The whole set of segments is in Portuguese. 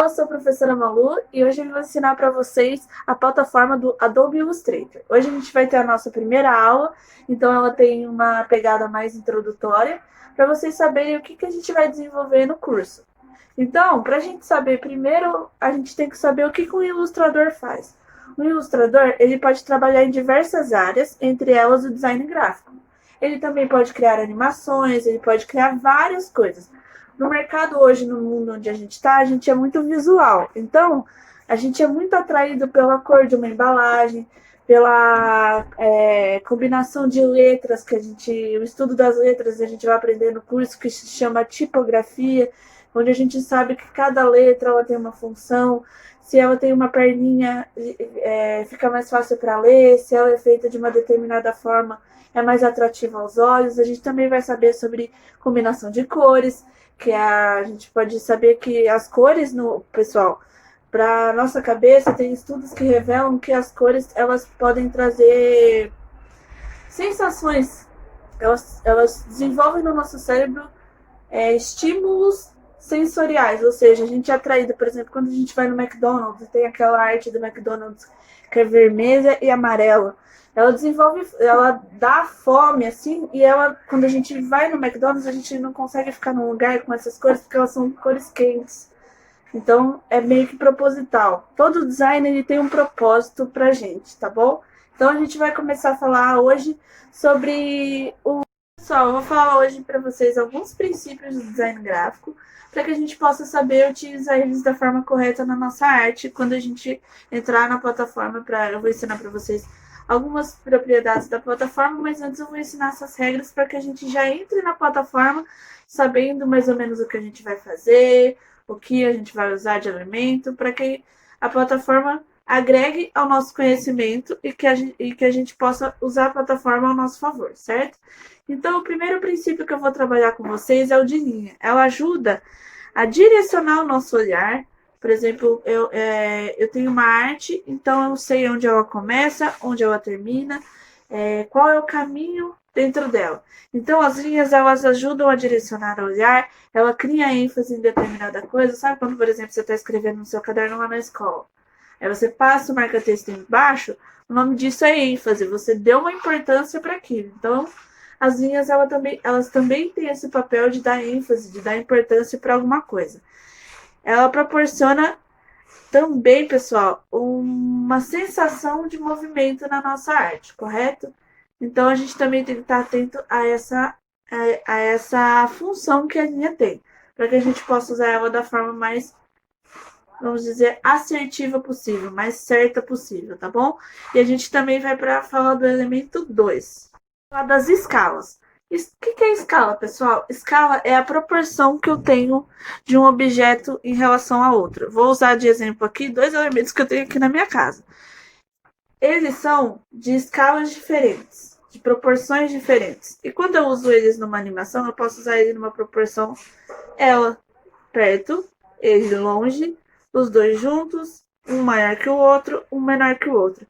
Eu sou a professora Malu e hoje eu vou ensinar para vocês a plataforma do Adobe Illustrator. Hoje a gente vai ter a nossa primeira aula, então ela tem uma pegada mais introdutória, para vocês saberem o que a gente vai desenvolver no curso. Então, para a gente saber, primeiro a gente tem que saber o que um ilustrador faz. Um ilustrador ele pode trabalhar em diversas áreas, entre elas o design gráfico. Ele também pode criar animações, ele pode criar várias coisas. No mercado hoje, no mundo onde a gente está, a gente é muito visual. Então, a gente é muito atraído pela cor de uma embalagem, pela combinação de letras que o estudo das letras a gente vai aprender no curso que se chama tipografia, onde a gente sabe que cada letra ela tem uma função, se ela tem uma perninha fica mais fácil para ler, se ela é feita de uma determinada forma é mais atrativa aos olhos. A gente também vai saber sobre combinação de cores, que a gente pode saber que as cores, pessoal, para nossa cabeça, tem estudos que revelam que as cores elas podem trazer sensações, elas desenvolvem no nosso cérebro estímulos sensoriais, ou seja, a gente é atraído, por exemplo, quando a gente vai no McDonald's, tem aquela arte do McDonald's que é vermelha e amarela. Ela desenvolve, ela dá fome, assim, e ela, quando a gente vai no McDonald's, a gente não consegue ficar num lugar com essas cores, porque elas são cores quentes. Então, é meio que proposital. Todo design, ele tem um propósito pra gente, tá bom? Então, a gente vai começar a falar hoje sobre o... Pessoal, eu vou falar hoje para vocês alguns princípios do design gráfico, para que a gente possa saber utilizar eles da forma correta na nossa arte, quando a gente entrar na plataforma. Eu vou ensinar para vocês algumas propriedades da plataforma, mas antes eu vou ensinar essas regras para que a gente já entre na plataforma sabendo mais ou menos o que a gente vai fazer, o que a gente vai usar de elemento, para que a plataforma agregue ao nosso conhecimento e que a gente possa usar a plataforma ao nosso favor, certo? Então, o primeiro princípio que eu vou trabalhar com vocês é o de linha. Ela ajuda a direcionar o nosso olhar. Por exemplo, eu tenho uma arte, então eu sei onde ela começa, onde ela termina, qual é o caminho dentro dela. Então, as linhas, elas ajudam a direcionar o olhar, ela cria ênfase em determinada coisa. Sabe quando, por exemplo, você está escrevendo no seu caderno lá na escola? Aí você passa o marca-texto embaixo, o nome disso é ênfase, você deu uma importância para aquilo. Então, as linhas elas também têm esse papel de dar ênfase, de dar importância para alguma coisa. Ela proporciona também, pessoal, uma sensação de movimento na nossa arte, correto? Então, a gente também tem que estar atento a essa função que a linha tem, para que a gente possa usar ela da forma mais, vamos dizer, assertiva possível, mais certa possível, tá bom? E a gente também vai para falar do elemento 2, falar das escalas. O que é escala, pessoal? Escala é a proporção que eu tenho de um objeto em relação a outro. Vou usar de exemplo aqui 2 elementos que eu tenho aqui na minha casa. Eles são de escalas diferentes, de proporções diferentes. E quando eu uso eles numa animação, eu posso usar ele numa proporção ela perto, ele longe, os dois juntos, um maior que o outro, um menor que o outro.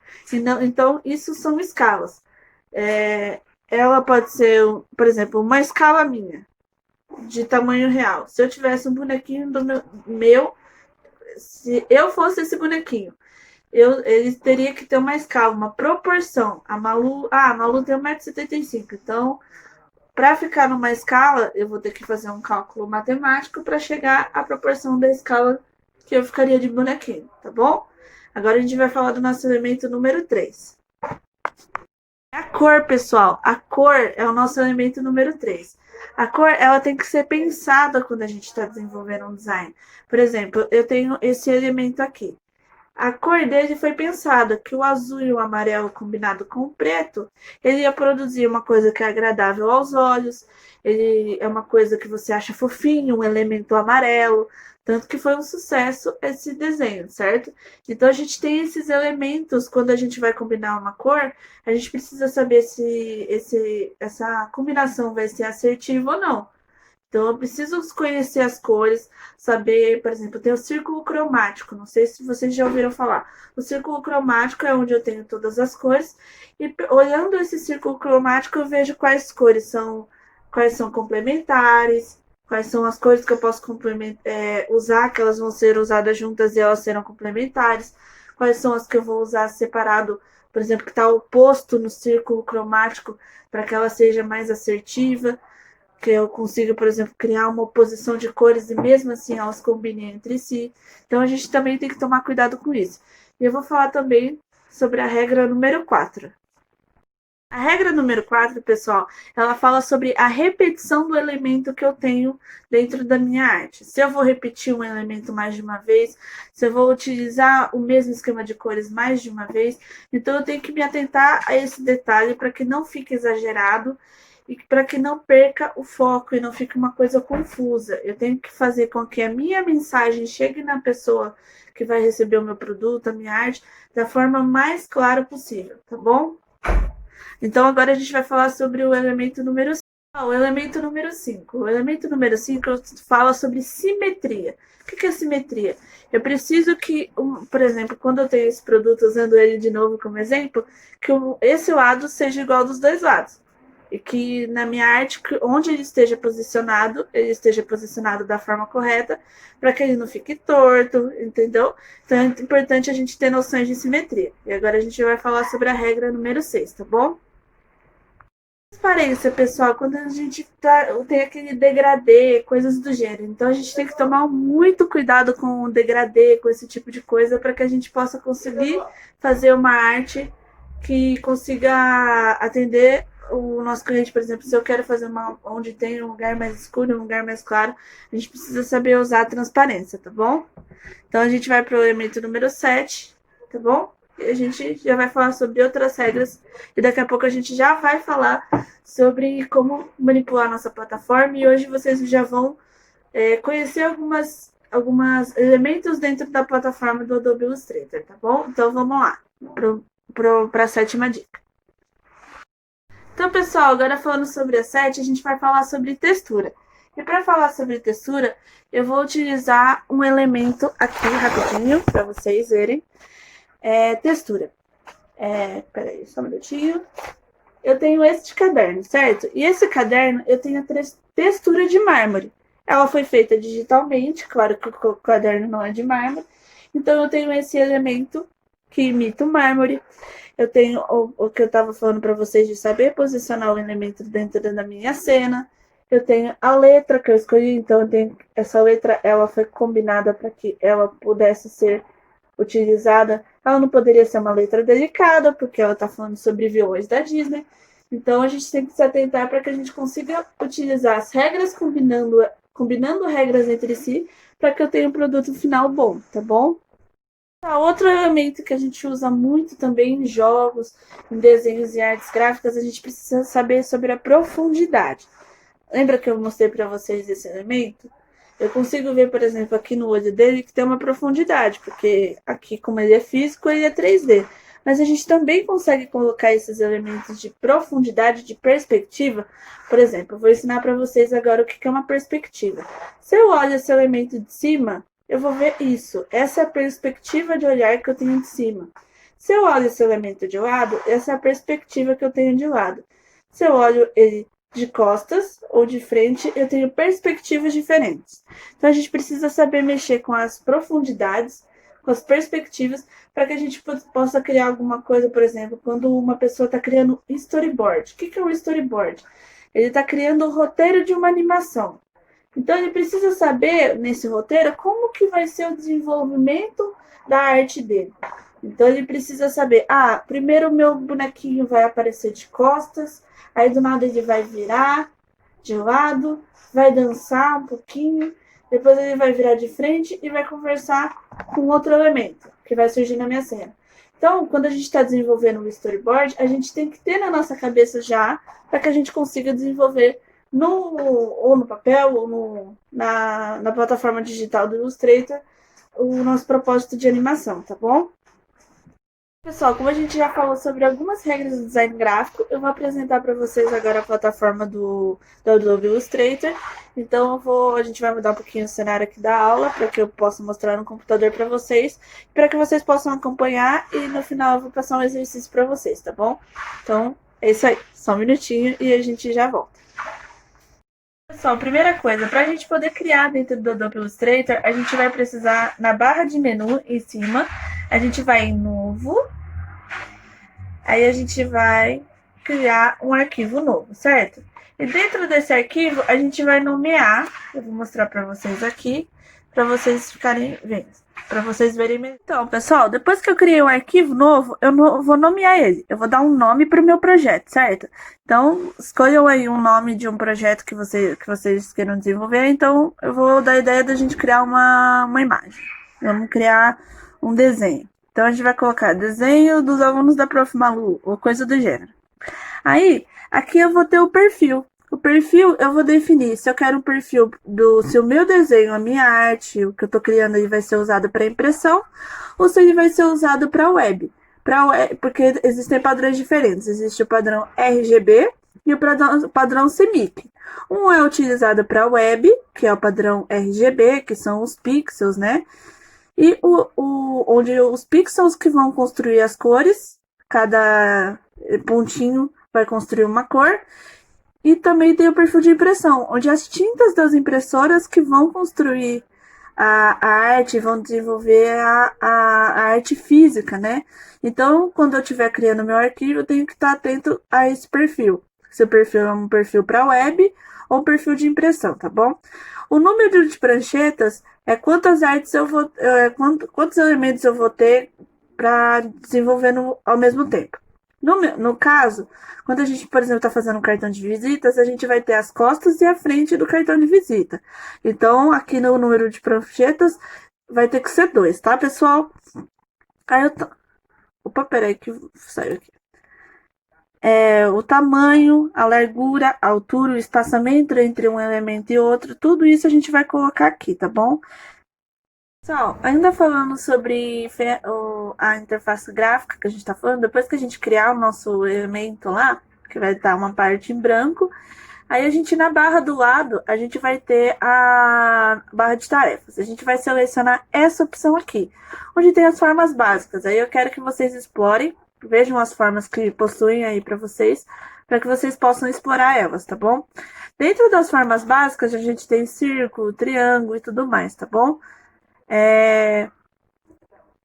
Então, isso são escalas. Ela pode ser, por exemplo, uma escala minha, de tamanho real. Se eu tivesse um bonequinho do meu se eu fosse esse bonequinho, ele teria que ter uma escala, uma proporção. A Malu tem 1,75 m, então, para ficar numa escala, eu vou ter que fazer um cálculo matemático para chegar à proporção da escala que eu ficaria de bonequinho, tá bom? Agora a gente vai falar do nosso elemento número 3. A cor, pessoal. A cor é o nosso elemento número 3. A cor, ela tem que ser pensada quando a gente está desenvolvendo um design. Por exemplo, eu tenho esse elemento aqui. A cor dele foi pensada, que o azul e o amarelo combinado com o preto, ele ia produzir uma coisa que é agradável aos olhos, ele é uma coisa que você acha fofinho, um elemento amarelo, tanto que foi um sucesso esse desenho, certo? Então a gente tem esses elementos, quando a gente vai combinar uma cor, a gente precisa saber se essa combinação vai ser assertiva ou não. Então, eu preciso conhecer as cores, saber, por exemplo, tem o círculo cromático, não sei se vocês já ouviram falar. O círculo cromático é onde eu tenho todas as cores, e olhando esse círculo cromático, eu vejo quais são complementares, quais são as cores que eu posso usar, que elas vão ser usadas juntas e elas serão complementares, quais são as que eu vou usar separado, por exemplo, que está oposto no círculo cromático, para que ela seja mais assertiva, que eu consiga, por exemplo, criar uma oposição de cores e mesmo assim elas combinem entre si. Então a gente também tem que tomar cuidado com isso. E eu vou falar também sobre a regra número 4. A regra número 4, pessoal, ela fala sobre a repetição do elemento que eu tenho dentro da minha arte. Se eu vou repetir um elemento mais de uma vez, se eu vou utilizar o mesmo esquema de cores mais de uma vez, então eu tenho que me atentar a esse detalhe para que não fique exagerado e para que não perca o foco e não fique uma coisa confusa. Eu tenho que fazer com que a minha mensagem chegue na pessoa que vai receber o meu produto, a minha arte, da forma mais clara possível, tá bom? Então, agora a gente vai falar sobre o elemento número 5. O elemento número 5. O elemento número 5 fala sobre simetria. O que é simetria? Eu preciso que, por exemplo, quando eu tenho esse produto, usando ele de novo como exemplo, que esse lado seja igual dos dois lados. E que na minha arte, onde ele esteja posicionado da forma correta, para que ele não fique torto, entendeu? Então é importante a gente ter noções de simetria. E agora a gente vai falar sobre a regra número 6, tá bom? Transparência, pessoal, quando a gente tem aquele degradê, coisas do gênero. Então a gente tem que tomar muito cuidado com o degradê, com esse tipo de coisa, para que a gente possa conseguir fazer uma arte que consiga atender o nosso cliente. Por exemplo, se eu quero fazer uma onde tem um lugar mais escuro e um lugar mais claro, a gente precisa saber usar a transparência, tá bom? Então a gente vai para o elemento número 7, tá bom? A gente já vai falar sobre outras regras e daqui a pouco a gente já vai falar sobre como manipular a nossa plataforma, e hoje vocês já vão conhecer algumas elementos dentro da plataforma do Adobe Illustrator, tá bom? Então vamos lá para a 7ª dica. Então, pessoal, agora falando sobre a 7, a gente vai falar sobre textura. E para falar sobre textura, eu vou utilizar um elemento aqui rapidinho para vocês verem. Textura. Peraí, só um minutinho. Eu tenho este caderno, certo? E esse caderno, eu tenho a textura de mármore. Ela foi feita digitalmente, claro que o caderno não é de mármore. Então, eu tenho esse elemento que imita o mármore. Eu tenho o que eu estava falando para vocês de saber posicionar o elemento dentro da minha cena. Eu tenho a letra que eu escolhi, então eu tenho essa letra, ela foi combinada para que ela pudesse ser utilizada. Ela não poderia ser uma letra delicada, porque ela está falando sobre vilões da Disney. Então a gente tem que se atentar para que a gente consiga utilizar as regras combinando regras entre si, para que eu tenha um produto final bom, tá bom? Outro elemento que a gente usa muito também em jogos, em desenhos e artes gráficas, a gente precisa saber sobre a profundidade. Lembra que eu mostrei para vocês esse elemento? Eu consigo ver, por exemplo, aqui no olho dele que tem uma profundidade, porque aqui, como ele é físico, ele é 3D. Mas a gente também consegue colocar esses elementos de profundidade, de perspectiva. Por exemplo, eu vou ensinar para vocês agora o que é uma perspectiva. Se eu olho esse elemento de cima, eu vou ver isso. Essa é a perspectiva de olhar que eu tenho de cima. Se eu olho esse elemento de lado, essa é a perspectiva que eu tenho de lado. Se eu olho ele de costas ou de frente, eu tenho perspectivas diferentes. Então a gente precisa saber mexer com as profundidades, com as perspectivas, para que a gente possa criar alguma coisa. Por exemplo, quando uma pessoa está criando storyboard. O que é um storyboard? Ele está criando o roteiro de uma animação. Então ele precisa saber, nesse roteiro, como que vai ser o desenvolvimento da arte dele. Então ele precisa saber, primeiro o meu bonequinho vai aparecer de costas, aí do nada ele vai virar de lado, vai dançar um pouquinho, depois ele vai virar de frente e vai conversar com outro elemento que vai surgir na minha cena. Então, quando a gente está desenvolvendo um storyboard, a gente tem que ter na nossa cabeça já, para que a gente consiga desenvolver ou no papel ou na plataforma digital do Illustrator o nosso propósito de animação, tá bom? Pessoal, como a gente já falou sobre algumas regras do design gráfico, eu vou apresentar para vocês agora a plataforma do Adobe Illustrator. Então a gente vai mudar um pouquinho o cenário aqui da aula, para que eu possa mostrar no computador para vocês, para que vocês possam acompanhar, e no final eu vou passar um exercício para vocês, tá bom? Então é isso aí, só um minutinho e a gente já volta. Pessoal, primeira coisa, para a gente poder criar dentro do Adobe Illustrator, a gente vai precisar, na barra de menu em cima, a gente vai em novo, aí a gente vai criar um arquivo novo, certo? E dentro desse arquivo, a gente vai nomear, eu vou mostrar para vocês aqui, para vocês ficarem vendo, para vocês verem melhor. Então, pessoal, depois que eu criei um arquivo novo, eu vou nomear ele. Eu vou dar um nome para o meu projeto, certo? Então, escolham aí um nome de um projeto que vocês queiram desenvolver. Então, eu vou dar a ideia da gente criar uma imagem. Vamos criar um desenho. Então, a gente vai colocar desenho dos alunos da Prof. Malu, ou coisa do gênero. Aí, aqui eu vou ter o perfil. O perfil eu vou definir se eu quero um perfil se o meu desenho, a minha arte, o que eu estou criando aí vai ser usado para impressão ou se ele vai ser usado para web. Porque existem padrões diferentes. Existe o padrão RGB e o padrão CMYK. Um é utilizado para web, que é o padrão RGB, que são os pixels, né? E onde os pixels que vão construir as cores, cada pontinho vai construir uma cor. E também tem o perfil de impressão, onde as tintas das impressoras que vão construir a arte, vão desenvolver a arte física, né? Então, quando eu estiver criando meu arquivo, eu tenho que estar atento a esse perfil. Se o perfil é um perfil para web ou um perfil de impressão, tá bom? O número de pranchetas é quantas artes eu vou, quantos elementos eu vou ter para desenvolver ao mesmo tempo. No caso, quando a gente, por exemplo, está fazendo um cartão de visitas, a gente vai ter as costas e a frente do cartão de visita. Então, aqui no número de pranchetas, vai ter que ser 2, tá, pessoal? Aí eu... Opa, peraí que saiu aqui. O tamanho, a largura, a altura, o espaçamento entre um elemento e outro, tudo isso a gente vai colocar aqui, tá bom? Pessoal, ainda falando sobre a interface gráfica que a gente está falando, depois que a gente criar o nosso elemento lá, que vai estar uma parte em branco, aí a gente, na barra do lado, a gente vai ter a barra de tarefas. A gente vai selecionar essa opção aqui, onde tem as formas básicas. Aí eu quero que vocês explorem, vejam as formas que possuem aí para que vocês possam explorar elas, tá bom? Dentro das formas básicas, a gente tem círculo, triângulo e tudo mais, tá bom?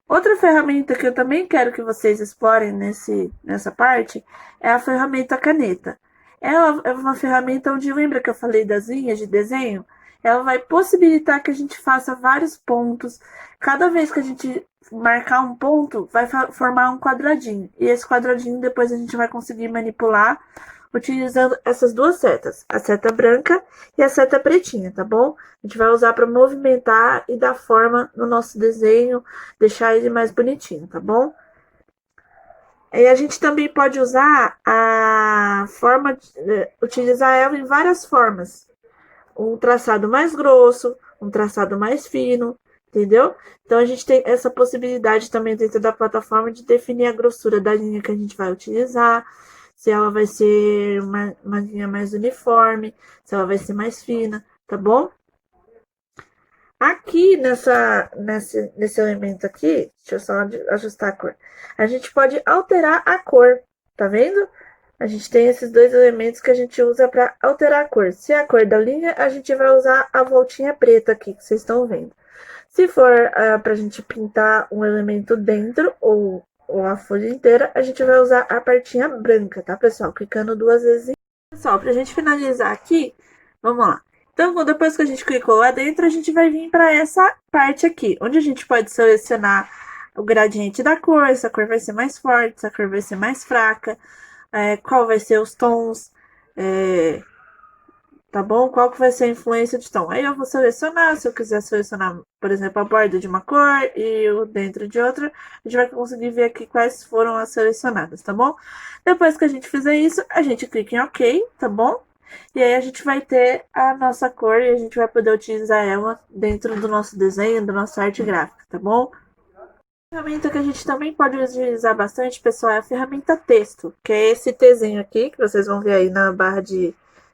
Outra ferramenta que eu também quero que vocês explorem nessa parte é a ferramenta caneta. Ela é uma ferramenta onde, lembra que eu falei das linhas de desenho? Ela vai possibilitar que a gente faça vários pontos. Cada vez que a gente marcar um ponto, vai formar um quadradinho. E esse quadradinho depois a gente vai conseguir manipular utilizando essas duas setas, a seta branca e a seta pretinha, tá bom? A gente vai usar para movimentar e dar forma no nosso desenho, deixar ele mais bonitinho, tá bom? E a gente também pode usar utilizar ela em várias formas. Um traçado mais grosso, um traçado mais fino, entendeu? Então a gente tem essa possibilidade também dentro da plataforma de definir a grossura da linha que a gente vai utilizar, se ela vai ser uma linha mais uniforme, se ela vai ser mais fina, tá bom? Aqui nesse elemento aqui, deixa eu só ajustar a cor. A gente pode alterar a cor, tá vendo? A gente tem esses dois elementos que a gente usa para alterar a cor. Se é a cor da linha, a gente vai usar a voltinha preta aqui, que vocês estão vendo. Se for para a gente pintar um elemento dentro, ou a folha inteira, a gente vai usar a partinha branca, tá, pessoal? Clicando 2 vezes. Pessoal, para a gente finalizar aqui, vamos lá. Então, depois que a gente clicou lá dentro, a gente vai vir para essa parte aqui, onde a gente pode selecionar o gradiente da cor, se a cor vai ser mais forte, se a cor vai ser mais fraca, qual vai ser os tons, tá bom? Qual que vai ser a influência de tom. Aí eu vou selecionar, se eu quiser selecionar, por exemplo, a borda de uma cor e o dentro de outra, a gente vai conseguir ver aqui quais foram as selecionadas, tá bom? Depois que a gente fizer isso, a gente clica em OK, tá bom? E aí a gente vai ter a nossa cor e a gente vai poder utilizar ela dentro do nosso desenho, da nossa arte gráfica, tá bom? A ferramenta que a gente também pode utilizar bastante, pessoal, é a ferramenta texto, que é esse Tzinho aqui, que vocês vão ver aí na barra de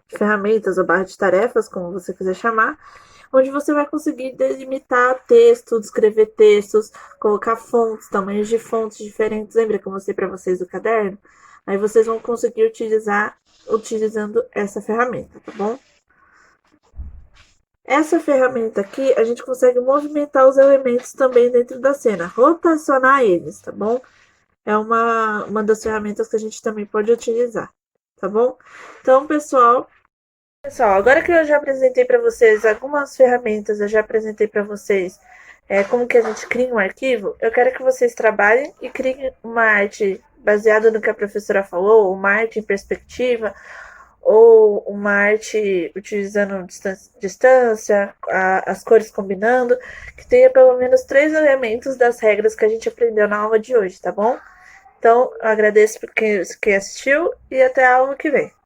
ferramentas ou barra de tarefas, como você quiser chamar, onde você vai conseguir delimitar texto, descrever textos, colocar fontes, tamanhos de fontes diferentes. Lembra que eu mostrei para vocês o caderno? Aí vocês vão conseguir utilizar utilizando essa ferramenta, tá bom? Essa ferramenta aqui, a gente consegue movimentar os elementos também dentro da cena, rotacionar eles, tá bom? É uma das ferramentas que a gente também pode utilizar, tá bom? Então, pessoal, agora que eu já apresentei para vocês algumas ferramentas, eu já apresentei para vocês como que a gente cria um arquivo, eu quero que vocês trabalhem e criem uma arte baseada no que a professora falou, uma arte em perspectiva, ou uma arte utilizando distância, as cores combinando, que tenha pelo menos 3 elementos das regras que a gente aprendeu na aula de hoje, tá bom? Então, eu agradeço por quem assistiu e até a aula que vem.